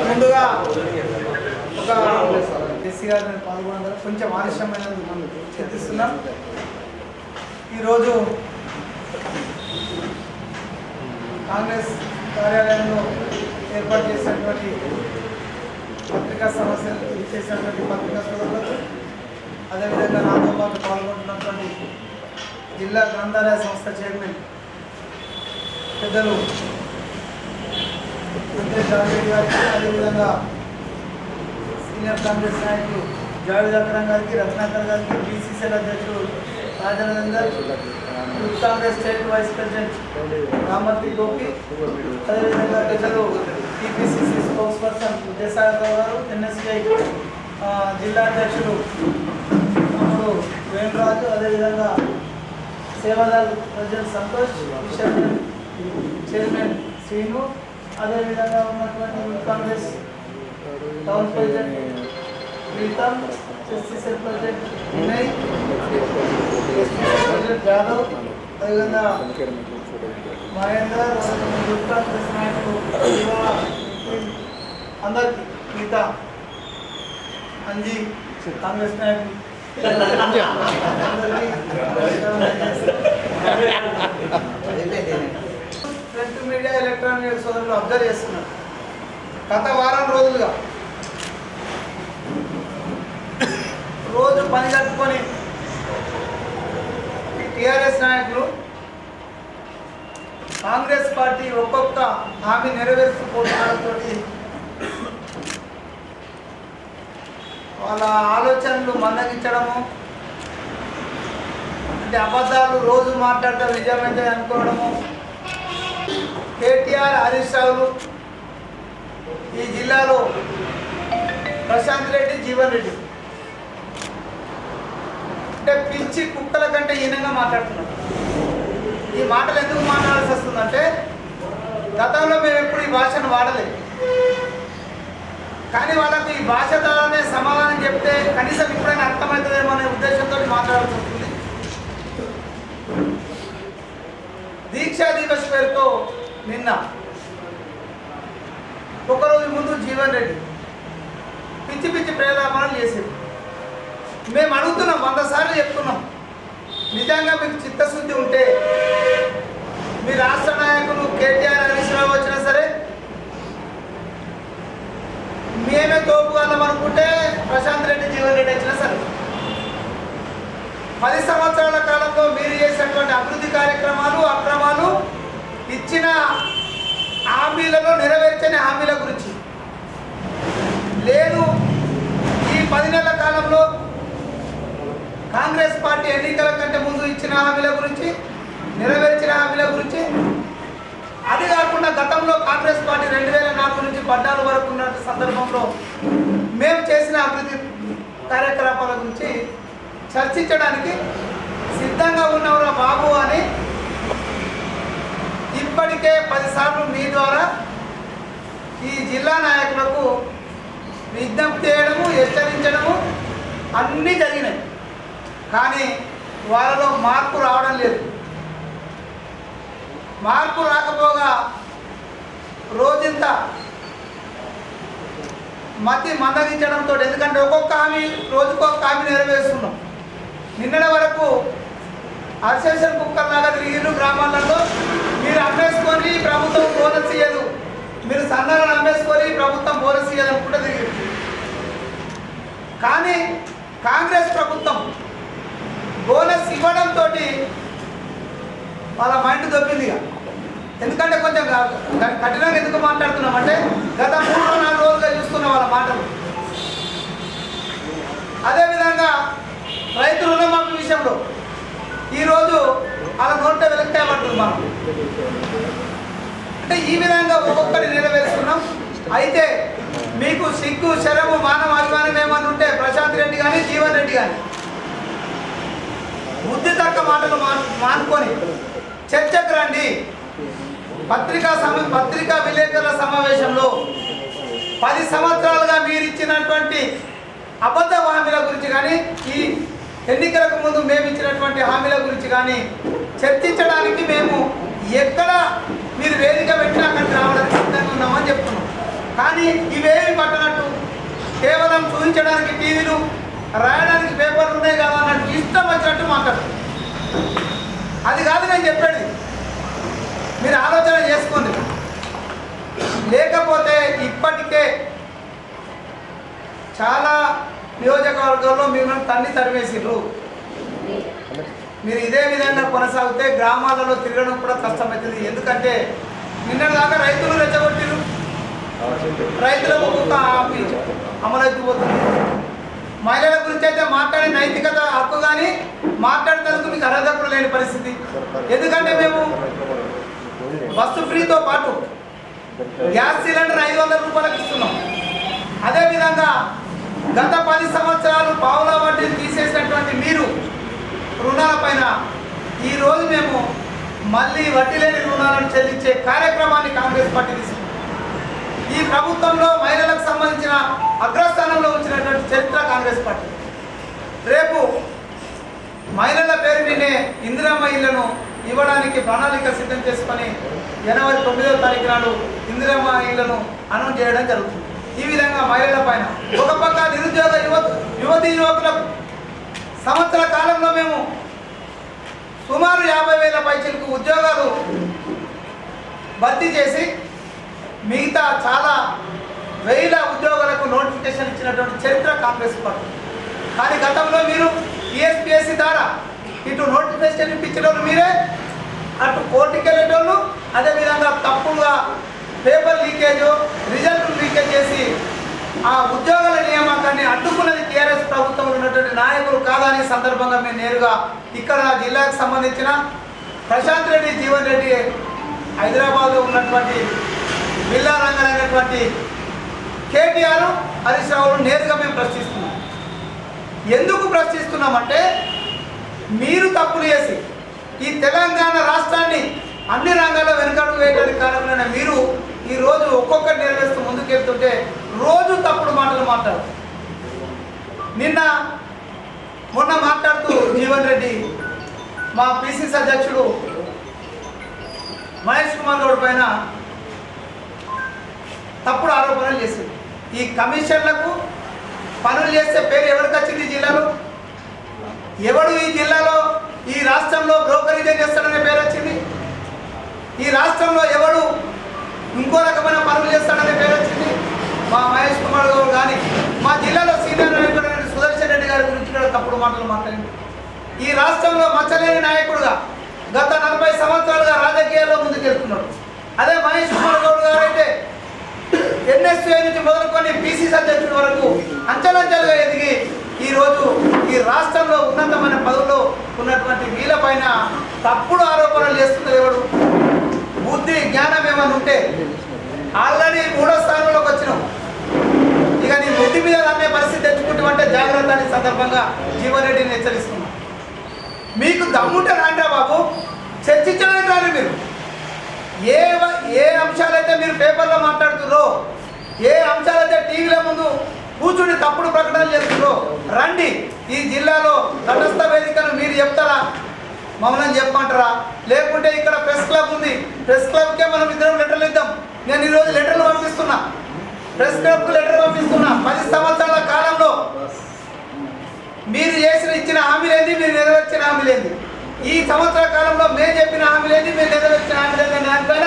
ముందుగా ఒక ఎస్సీ గారిని పాల్గొనడం కొంచెం ఆలస్యమైన చింతిస్తున్నాం. ఈరోజు కాంగ్రెస్ కార్యాలయంలో ఏర్పాటు చేసినటువంటి పత్రికా సమస్యలు చేసినటువంటి పత్రికా సోదరులకు, అదేవిధంగా నాతో పాటు పాల్గొంటున్నటువంటి జిల్లా గ్రంథాలయ సంస్థ చైర్మన్ పెద్దలు జావేద్ గారికి, అదేవిధంగా సీనియర్ కాంగ్రెస్ నాయకులు జావేద్ అక్రమ్ గారికి, రత్నాకర్ గారికి, బీసీసీఎల్ అధ్యక్షుడు Rajanandar, youth Congress state vice president Ramarthi Gopi, అదేవిధంగా పెద్దలు టీపీసీసీ స్పోక్స్ పర్సన్ విజయసాగర్ గారు, ఎన్ఎస్ఐ జిల్లా అధ్యక్షుడు తమ్ముడు వేణురాజు, అదేవిధంగా సేవాదల్ ప్రెసిడెంట్ సంతోష్, చైర్మన్ శ్రీను, అదేవిధంగా ఉన్నటువంటి youth Congress town president Pritam, SCCL president Vinay, president Yadav, అదేవిధంగా మహేందర్, యూత్ కాంగ్రెస్ నాయకులు అందరికీ, మిగతా అంజీ కాంగ్రెస్ నాయకులు ప్రింట్ మీడియా, ఎలక్ట్రానిక్ సోదరులు అబ్జర్వ్ చేస్తున్నారు. గత వారం రోజులుగా రోజు పని కట్టుకొని టీఆర్ఎస్ నాయకులు కాంగ్రెస్ పార్టీ ఒక్కొక్క హామీ నెరవేర్చుకోవడంతో వాళ్ళ ఆలోచనలు మందగించడము, అంటే అబద్ధాలు రోజు మాట్లాడటం నిజమైతే అనుకోవడము. కేటీఆర్, హరీష్ రావులు ఈ జిల్లాలో ప్రశాంత్ రెడ్డి, జీవన్ రెడ్డి అంటే పిచ్చి కుక్కల కంటే హీనంగా మాట్లాడుతున్నారు. ఈ మాటలు ఎందుకు మాట్లాడాల్సి వస్తుందంటే గతంలో మేము ఎప్పుడు ఈ భాషను వాడలేదు, కానీ వాళ్ళకు ఈ భాష ద్వారానే సమాధానం చెప్తే కనీసం ఇప్పుడైనా అర్థమవుతుందేమో అనే ఉద్దేశంతో మాట్లాడాల్సి వస్తుంది. దీక్షా దివస్ పేరుతో నిన్న ఒకరోజు ముందు జీవన్ రెడ్డి పిచ్చి పిచ్చి ప్రేలాపనలు చేసేది. మేము అడుగుతున్నాం, 100 సార్లు చెప్తున్నాం, నిజంగా మీకు చిత్తశుద్ధి ఉంటే మీ రాష్ట్ర నాయకులు కేటీఆర్, హరీష్ రావు వచ్చినా సరే, మేమే తోపుగలం అనుకుంటే ప్రశాంత్ రెడ్డి, జీవన్ రెడ్డి వచ్చినా సరే, 10 సంవత్సరాల కాలంలో మీరు చేసినటువంటి అభివృద్ధి కార్యక్రమాలు, అక్రమాలు, ఇచ్చిన హామీలను నెరవేర్చని హామీల గురించి లేదు. ఈ 10 నెలల కాలంలో కాంగ్రెస్ పార్టీ ఎన్నికల కంటే ముందు ఇచ్చిన హామీల గురించి, నెరవేర్చిన హామీల గురించి, అది కాకుండా గతంలో కాంగ్రెస్ పార్టీ 2004 నుంచి 14 వరకు ఉన్న సందర్భంలో మేము చేసిన అభివృద్ధి కార్యకలాపాల గురించి చర్చించడానికి సిద్ధంగా ఉన్నవరా బాబు అని ఇప్పటికే 10 సార్లు మీ ద్వారా ఈ జిల్లా నాయకులకు విజ్ఞప్తి చేయడము, హెచ్చరించడము అన్నీ జరిగినాయి. కానీ వాళ్ళలో మార్పు రావడం లేదు. మార్పు రాకపోగా రోజంతా మతి మందగించడంతో, ఎందుకంటే ఒక్కొక్క హామీ రోజుకొక హామీ నెరవేరుస్తున్నాం. నిన్నటి వరకు అసోసియేషన్ కుక్కల్లాగా తిరిగిరు గ్రామాలలో. మీరు అమ్మేసుకొని ప్రభుత్వం బోనస్ ఇయ్యదు, మీరు సన్నాలను అమ్మేసుకొని ప్రభుత్వం బోనస్ ఇయ్యాలనుకుంటే తిరిగి. కానీ కాంగ్రెస్ ప్రభుత్వం బోనస్ ఇవ్వడంతో వాళ్ళ మైండ్ దొబ్బింది. ఎందుకంటే కొంచెం కఠినంగా ఎందుకు మాట్లాడుతున్నామంటే గత 3-4 రోజులుగా చూస్తున్న వాళ్ళ మాటలు. అదేవిధంగా రైతు రుణమాఫీ విషయంలో ఈరోజు అలా నోట్లో వెలుగుతాయమంటుంది మనం. అంటే ఈ విధంగా ఒక్కొక్కటి నెరవేరుస్తున్నాం. అయితే మీకు సిగ్గు శరము మానవ అభిమానం ఏమని ఉంటే ప్రశాంత్ రెడ్డి కానీ జీవన్ రెడ్డి కానీ బుద్ధి తక్క మాటలు మానుకొని చర్చకు రండి. పత్రికా విలేకరుల సమావేశంలో 10 సంవత్సరాలుగా మీరు ఇచ్చినటువంటి అబద్ధ హామీల గురించి కానీ ఈ ఎన్నికలకు ముందు మేము ఇచ్చినటువంటి హామీల గురించి కానీ చర్చించడానికి మేము ఎక్కడ మీరు వేదిక పెట్టినా అక్కడికి రావడానికి సిద్ధంగా ఉన్నామని చెప్తున్నాం. కానీ ఇవేమి పట్టనట్టు కేవలం చూపించడానికి టీవీలు రాయడానికి పేపర్లు ఉన్నాయి కదా అన్నట్టు ఇష్టం వచ్చినట్టు మాట్లాడుతుంది. అది కాదు నేను చెప్పేది. మీరు ఆలోచన చేసుకోండి. లేకపోతే ఇప్పటికే చాలా నియోజకవర్గాల్లో మిమ్మల్ని తరిమేసిర్రు. మీరు ఇదే విధంగా కొనసాగితే గ్రామాలలో తిరగడం కూడా కష్టమవుతుంది. ఎందుకంటే నిన్నటిదాకా రైతులు రెచ్చగొట్టిరు, రైతులకు ఒక్కొక్క హామీ అమలైపోతుంది. మహిళల గురించి అయితే మాట్లాడే నైతికత హక్కు కానీ మాట్లాడేందుకు మీకు అర్హత కూడా లేని పరిస్థితి. ఎందుకంటే మేము బస్సు ఫ్రీతో పాటు గ్యాస్ సిలిండర్ 500 రూపాయలకు ఇస్తున్నాం. అదేవిధంగా గత 10 సంవత్సరాలు పావుల వడ్డీని తీసేసినటువంటి మీరు రుణాలపైన ఈరోజు మేము మళ్ళీ వడ్డీ లేని రుణాలను చెల్లించే కార్యక్రమాన్ని కాంగ్రెస్ పార్టీ తీసుకుంది. ఈ ప్రభుత్వంలో మహిళలకు సంబంధించిన అగ్రస్థానంలో ఉంచినటువంటి చరిత్ర కాంగ్రెస్ పార్టీ. రేపు మహిళల పేరు మీదే ఇందిరమ్మ ఇళ్లను ఇవ్వడానికి ప్రణాళిక సిద్ధం చేసుకొని జనవరి 9వ తారీఖు నాడు ఇందిరమ్మ ఇళ్లను అనౌన్స్ చేయడం జరుగుతుంది. ఈ విధంగా మహిళల పైన ఒక పక్క నిరుద్యోగ యువతీ యువకులకు సంవత్సర కాలంలో మేము సుమారు 50,000 పైచిలకు ఉద్యోగాలు భర్తీ చేసి మిగతా చాలా వేల ఉద్యోగాలకు నోటిఫికేషన్ ఇచ్చినటువంటి చరిత్ర కాంగ్రెస్ పార్టీ. కానీ గతంలో మీరు టీఎస్పీఎస్సీ ద్వారా ఇటు నోటిఫికేషన్ ఇప్పించిన వాళ్ళు మీరే, అటు కోర్టుకి వెళ్ళేటోళ్ళు, అదేవిధంగా తప్పుగా పేపర్ లీకేజ్ రిజల్ట్ లీకేజ్ చేసి ఆ ఉద్యోగాల నియామకాన్ని అడ్డుకున్నది టీఆర్ఎస్ ప్రభుత్వంలో ఉన్నటువంటి నాయకులు కాదని సందర్భంగా మేము నేరుగా ఇక్కడ జిల్లాకు సంబంధించిన ప్రశాంత్ రెడ్డి జీవన్ రెడ్డి హైదరాబాద్లో ఉన్నటువంటి బిల్లా రంగన్ అనేటువంటి కేటీఆర్ హరీష్ రావులు నేరుగా మేము ప్రశ్నిస్తున్నాం. ఎందుకు ప్రశ్నిస్తున్నామంటే మీరు తప్పులు చేసి ఈ తెలంగాణ రాష్ట్రాన్ని అన్ని రంగాల్లో వెనుకడుగు వేయడానికి కారణమైన మీరు ఈరోజు ఒక్కొక్కటి నెరవేరుస్తూ ముందుకెళ్తుంటే రోజు తప్పుడు మాటలు మాట్లాడు. మొన్న మాట్లాడుతూ జీవన్ రెడ్డి మా పిసిసి అధ్యక్షుడు మహేష్ కుమార్ గౌడ్ పైన తప్పుడు ఆరోపణలు చేసింది. ఈ కమిషన్లకు పనులు చేస్తే పేరు ఎవరికి వచ్చింది? జిల్లాలో ఎవడు ఈ జిల్లాలో ఈ రాష్ట్రంలో బ్రోకరేజ్ చేస్తాడనే పేరు వచ్చింది? ఈ రాష్ట్రంలో ఎవడు ఇంకో రకమైన పనులు చేస్తాడనే పేరు వచ్చింది? మా మహేష్ కుమార్ గౌడ్ కానీ మా జిల్లాలో సీనియర్ నాయకుడు సుదర్శన్ రెడ్డి గారి గురించి కూడా తప్పుడు మాటలు మాట్లాడింది. ఈ రాష్ట్రంలో మచ్చలేని నాయకుడుగా గత 40 సంవత్సరాలుగా రాజకీయాల్లో ముందుకెళ్తున్నాడు. అదే మహేష్ కుమార్ గౌడ్ గారు అయితే ఎన్ఎస్ఏ నుంచి మొదలుకొని పిసిసి అధ్యక్షుడి వరకు అంచెలంచెలుగా ఎదిగి ఈరోజు ఈ రాష్ట్రంలో ఉన్నతమైన పదవుల్లో ఉన్నటువంటి వీళ్ళపైన తప్పుడు ఆరోపణలు చేస్తున్నది ఎవడు? బుద్ధి జ్ఞానం ఏమైనా ఉంటే ఆల్రెడీ 3వ స్థానంలోకి వచ్చినాం. ఇక నీ బుద్ధి మీద అనే పరిస్థితి తెచ్చుకుంటామంటే జాగ్రత్త అనే సందర్భంగా జీవన్ రెడ్డిని హెచ్చరిస్తున్నాం. మీకు దమ్ముంటే రాండ్రా బాబు, చర్చించడానికి రాని మీరు ఏ అంశాలైతే మీరు పేపర్లో మాట్లాడుతున్నారో, ఏ అంశాలైతే టీవీల ముందు కూర్చుని తప్పుడు ప్రకటనలు చేస్తున్నారో రండి. ఈ జిల్లాలో తటస్థ వేదికను మీరు చెప్తారా? మమ్మల్ని చెప్పమంటారా? లేకుంటే ఇక్కడ ప్రెస్ క్లబ్ ఉంది, ప్రెస్ క్లబ్కే మనం ఇద్దరం లెటర్లు ఇద్దాం. నేను ఈరోజు లెటర్లు పంపిస్తున్నా, ప్రెస్ క్లబ్కు లెటర్ పంపిస్తున్నా. 10 సంవత్సరాల కాలంలో మీరు ఇచ్చిన హామీలేంది, మీరు నెరవేర్చిన హామీలేంది? ఈ సంవత్సర కాలంలో మేము చెప్పిన హామీలేంది, మీరు నెరవేర్చిన హామీలేంది? దానిపైన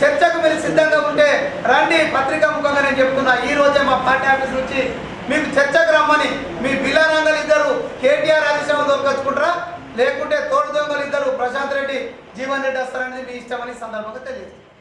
చర్చకు మీరు సిద్ధంగా ఉంటే రండి. పత్రికా ముఖంగా నేను చెప్తున్నా, ఈ రోజే మా పార్టీ ఆఫీస్ నుంచి మీకు చర్చకు రమ్మని. మీ బిల్లా రంగలు ఇద్దరు కేటీఆర్ హరీశ్రావు దొరకచ్చుకుంటారా, లేకుంటే తోడు దొంగలు ఇద్దరు ప్రశాంత్ రెడ్డి జీవన్ రెడ్డి వస్తారనేది మీ ఇష్టమని సందర్భంగా తెలియజేస్తారు.